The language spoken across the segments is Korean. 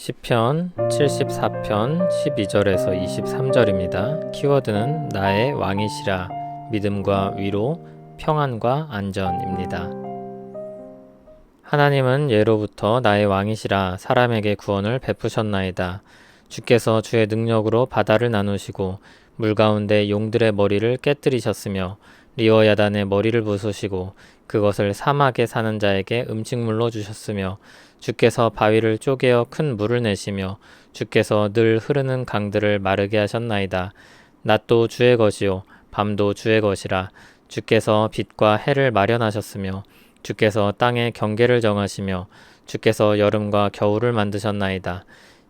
시편 74편 12절에서 23절입니다. 키워드는 나의 왕이시라, 믿음과 위로, 평안과 안전입니다. 하나님은 예로부터 나의 왕이시라 사람에게 구원을 베푸셨나이다. 주께서 주의 능력으로 바다를 나누시고 물 가운데 용들의 머리를 깨뜨리셨으며 리워야단의 머리를 부수시고 그것을 사막에 사는 자에게 음식물로 주셨으며 주께서 바위를 쪼개어 큰 물을 내시며 주께서 늘 흐르는 강들을 마르게 하셨나이다. 낮도 주의 것이요 밤도 주의 것이라. 주께서 빛과 해를 마련하셨으며 주께서 땅의 경계를 정하시며 주께서 여름과 겨울을 만드셨나이다.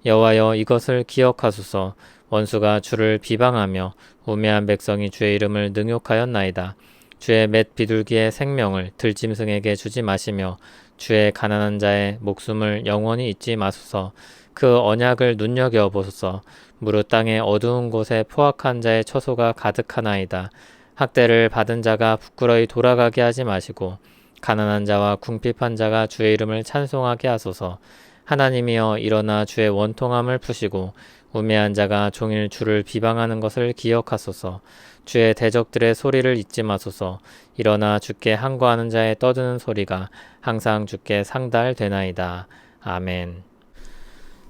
여호와여, 이것을 기억하소서. 원수가 주를 비방하며 우매한 백성이 주의 이름을 능욕하였나이다. 주의 맷 비둘기의 생명을 들짐승에게 주지 마시며 주의 가난한 자의 목숨을 영원히 잊지 마소서. 그 언약을 눈여겨보소서. 무릇 땅의 어두운 곳에 포악한 자의 처소가 가득하나이다. 학대를 받은 자가 부끄러이 돌아가게 하지 마시고 가난한 자와 궁핍한 자가 주의 이름을 찬송하게 하소서. 하나님이여, 일어나 주의 원통함을 푸시고 우매한 자가 종일 주를 비방하는 것을 기억하소서. 주의 대적들의 소리를 잊지 마소서. 일어나 주께 항거하는 자의 떠드는 소리가 항상 주께 상달되나이다. 아멘.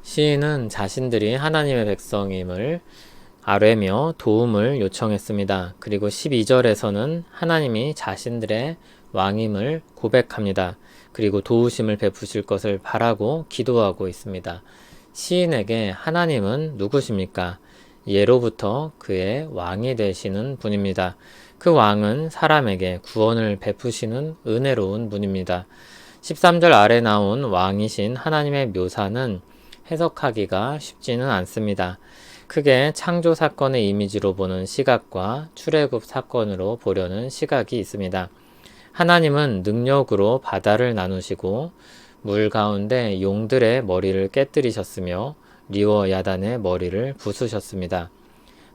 시인은 자신들이 하나님의 백성임을 아뢰며 도움을 요청했습니다. 그리고 12절에서는 하나님이 자신들의 왕임을 고백합니다. 그리고 도우심을 베푸실 것을 바라고 기도하고 있습니다. 시인에게 하나님은 누구십니까? 예로부터 그의 왕이 되시는 분입니다. 그 왕은 사람에게 구원을 베푸시는 은혜로운 분입니다. 13절 아래 나온 왕이신 하나님의 묘사는 해석하기가 쉽지는 않습니다. 크게 창조 사건의 이미지로 보는 시각과 출애굽 사건으로 보려는 시각이 있습니다. 하나님은 능력으로 바다를 나누시고 물 가운데 용들의 머리를 깨뜨리셨으며 리워야단의 머리를 부수셨습니다.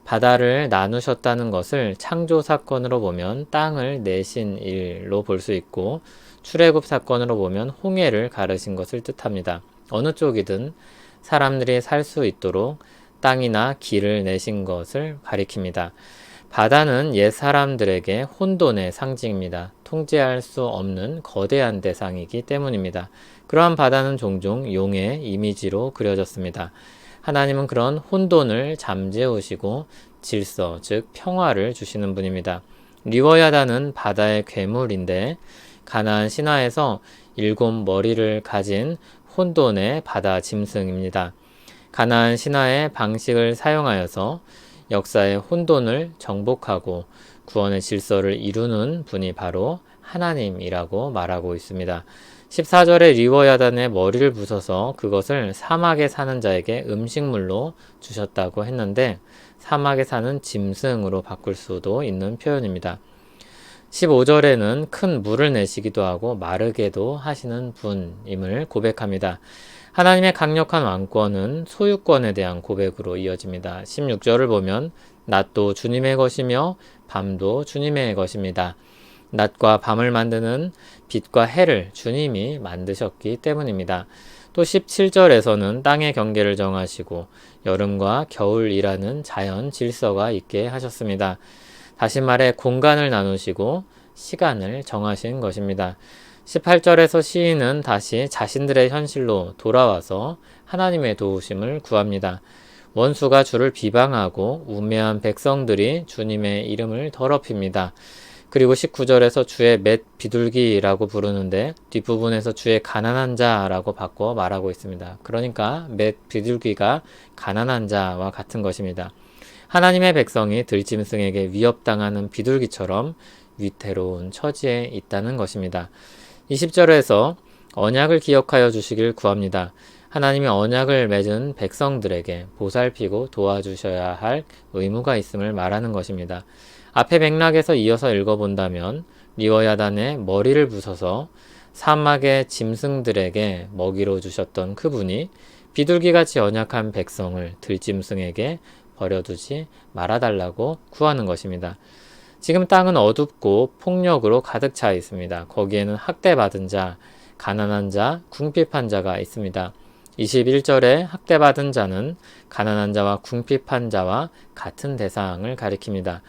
바다를 나누셨다는 것을 창조 사건으로 보면 땅을 내신 일로 볼 수 있고 출애굽 사건으로 보면 홍해를 가르신 것을 뜻합니다. 어느 쪽이든 사람들이 살 수 있도록 땅이나 길을 내신 것을 가리킵니다. 바다는 옛 사람들에게 혼돈의 상징입니다. 통제할 수 없는 거대한 대상이기 때문입니다. 그러한 바다는 종종 용의 이미지로 그려졌습니다. 하나님은 그런 혼돈을 잠재우시고 질서, 즉 평화를 주시는 분입니다. 리워야단은 바다의 괴물인데 가나안 신화에서 7 머리를 가진 혼돈의 바다 짐승입니다. 가나안 신화의 방식을 사용하여서 역사의 혼돈을 정복하고 구원의 질서를 이루는 분이 바로 하나님이라고 말하고 있습니다. 14절에 리워야단의 머리를 부숴서 그것을 사막에 사는 자에게 음식물로 주셨다고 했는데 사막에 사는 짐승으로 바꿀 수도 있는 표현입니다. 15절에는 큰 물을 내시기도 하고 마르게도 하시는 분임을 고백합니다. 하나님의 강력한 왕권은 소유권에 대한 고백으로 이어집니다. 16절을 보면 낮도 주님의 것이며 밤도 주님의 것입니다. 낮과 밤을 만드는 빛과 해를 주님이 만드셨기 때문입니다. 또 17절에서는 땅의 경계를 정하시고 여름과 겨울이라는 자연 질서가 있게 하셨습니다. 다시 말해 공간을 나누시고 시간을 정하신 것입니다. 18절에서 시인은 다시 자신들의 현실로 돌아와서 하나님의 도우심을 구합니다. 원수가 주를 비방하고 우매한 백성들이 주님의 이름을 더럽힙니다. 그리고 19절에서 주의 맷 비둘기라고 부르는데 뒷부분에서 주의 가난한 자라고 바꿔 말하고 있습니다. 그러니까 맷 비둘기가 가난한 자와 같은 것입니다. 하나님의 백성이 들짐승에게 위협당하는 비둘기처럼 위태로운 처지에 있다는 것입니다. 20절에서 언약을 기억하여 주시길 구합니다. 하나님이 언약을 맺은 백성들에게 보살피고 도와주셔야 할 의무가 있음을 말하는 것입니다. 앞에 맥락에서 이어서 읽어본다면 리워야단의 머리를 부숴서 사막의 짐승들에게 먹이로 주셨던 그분이 비둘기같이 연약한 백성을 들짐승에게 버려두지 말아달라고 구하는 것입니다. 지금 땅은 어둡고 폭력으로 가득 차 있습니다. 거기에는 학대받은 자, 가난한 자, 궁핍한 자가 있습니다. 21절에 학대받은 자는 가난한 자와 궁핍한 자와 같은 대상을 가리킵니다.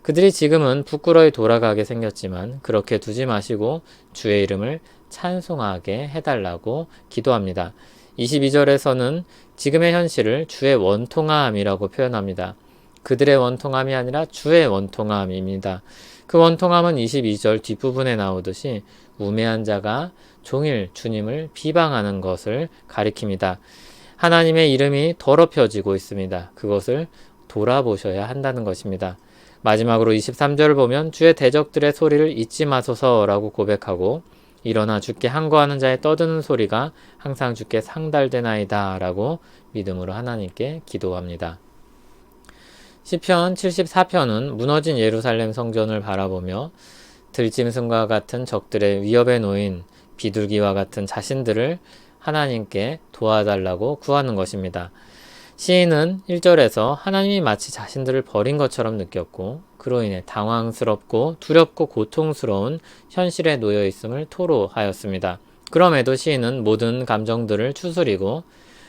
그들이 지금은 부끄러이 돌아가게 생겼지만 그렇게 두지 마시고 주의 이름을 찬송하게 해달라고 기도합니다. 22절에서는 지금의 현실을 주의 원통함이라고 표현합니다. 그들의 원통함이 아니라 주의 원통함입니다. 그 원통함은 22절 뒷부분에 나오듯이 우매한 자가 종일 주님을 비방하는 것을 가리킵니다. 하나님의 이름이 더럽혀지고 있습니다. 그것을 돌아보셔야 한다는 것입니다. 마지막으로 23절을 보면 주의 대적들의 소리를 잊지 마소서라고 고백하고 일어나 주께 항거하는 자의 떠드는 소리가 항상 주께 상달되나이다 라고 믿음으로 하나님께 기도합니다. 시편 74편은 무너진 예루살렘 성전을 바라보며 들짐승과 같은 적들의 위협에 놓인 비둘기와 같은 자신들을 하나님께 도와달라고 구하는 것입니다. 시인은 1절에서 하나님이 마치 자신들을 버린 것처럼 느꼈고 그로 인해 당황스럽고 두렵고 고통스러운 현실에 놓여 있음을 토로하였습니다. 그럼에도 시인은 모든 감정들을 추스리고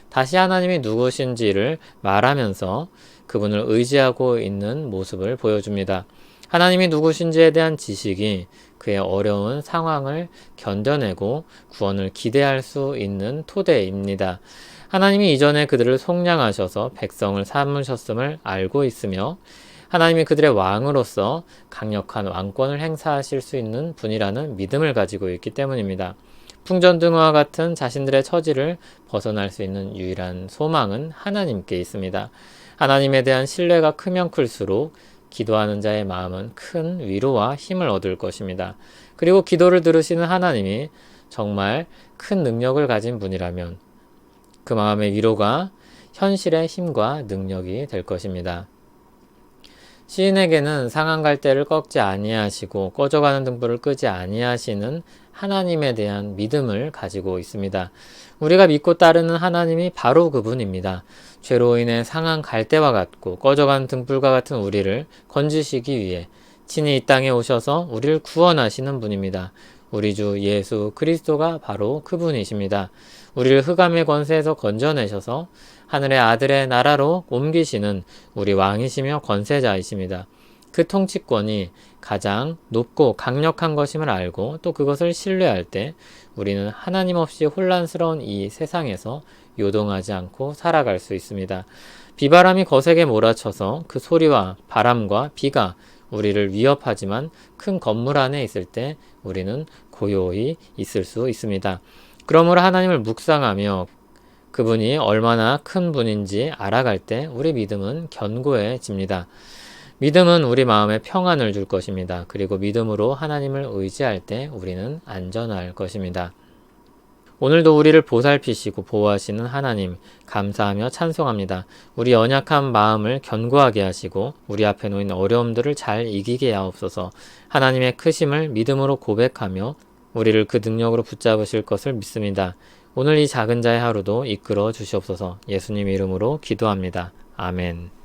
다시 하나님이 누구신지를 말하면서 그분을 의지하고 있는 모습을 보여줍니다. 하나님이 누구신지에 대한 지식이 그의 어려운 상황을 견뎌내고 구원을 기대할 수 있는 토대입니다. 하나님이 이전에 그들을 속량하셔서 백성을 삼으셨음을 알고 있으며 하나님이 그들의 왕으로서 강력한 왕권을 행사하실 수 있는 분이라는 믿음을 가지고 있기 때문입니다. 풍전등화와 같은 자신들의 처지를 벗어날 수 있는 유일한 소망은 하나님께 있습니다. 하나님에 대한 신뢰가 크면 클수록 기도하는 자의 마음은 큰 위로와 힘을 얻을 것입니다. 그리고 기도를 들으시는 하나님이 정말 큰 능력을 가진 분이라면 그 마음의 위로가 현실의 힘과 능력이 될 것입니다. 시인에게는 상한 갈대를 꺾지 아니하시고 꺼져가는 등불을 끄지 아니하시는 하나님에 대한 믿음을 가지고 있습니다. 우리가 믿고 따르는 하나님이 바로 그분입니다. 죄로 인해 상한 갈대와 같고 꺼져가는 등불과 같은 우리를 건지시기 위해 친히 이 땅에 오셔서 우리를 구원하시는 분입니다. 우리 주 예수 그리스도가 바로 그분이십니다. 우리를 흑암의 권세에서 건져내셔서 하늘의 아들의 나라로 옮기시는 우리 왕이시며 권세자이십니다. 그 통치권이 가장 높고 강력한 것임을 알고 또 그것을 신뢰할 때 우리는 하나님 없이 혼란스러운 이 세상에서 요동하지 않고 살아갈 수 있습니다. 비바람이 거세게 몰아쳐서 그 소리와 바람과 비가 우리를 위협하지만 큰 건물 안에 있을 때 우리는 고요히 있을 수 있습니다. 그러므로 하나님을 묵상하며 그분이 얼마나 큰 분인지 알아갈 때 우리 믿음은 견고해집니다. 믿음은 우리 마음에 평안을 줄 것입니다. 그리고 믿음으로 하나님을 의지할 때 우리는 안전할 것입니다. 오늘도 우리를 보살피시고 보호하시는 하나님 감사하며 찬송합니다. 우리 연약한 마음을 견고하게 하시고 우리 앞에 놓인 어려움들을 잘 이기게 하옵소서. 하나님의 크심을 믿음으로 고백하며 우리를 그 능력으로 붙잡으실 것을 믿습니다. 오늘 이 작은 자의 하루도 이끌어 주시옵소서. 예수님 이름으로 기도합니다. 아멘.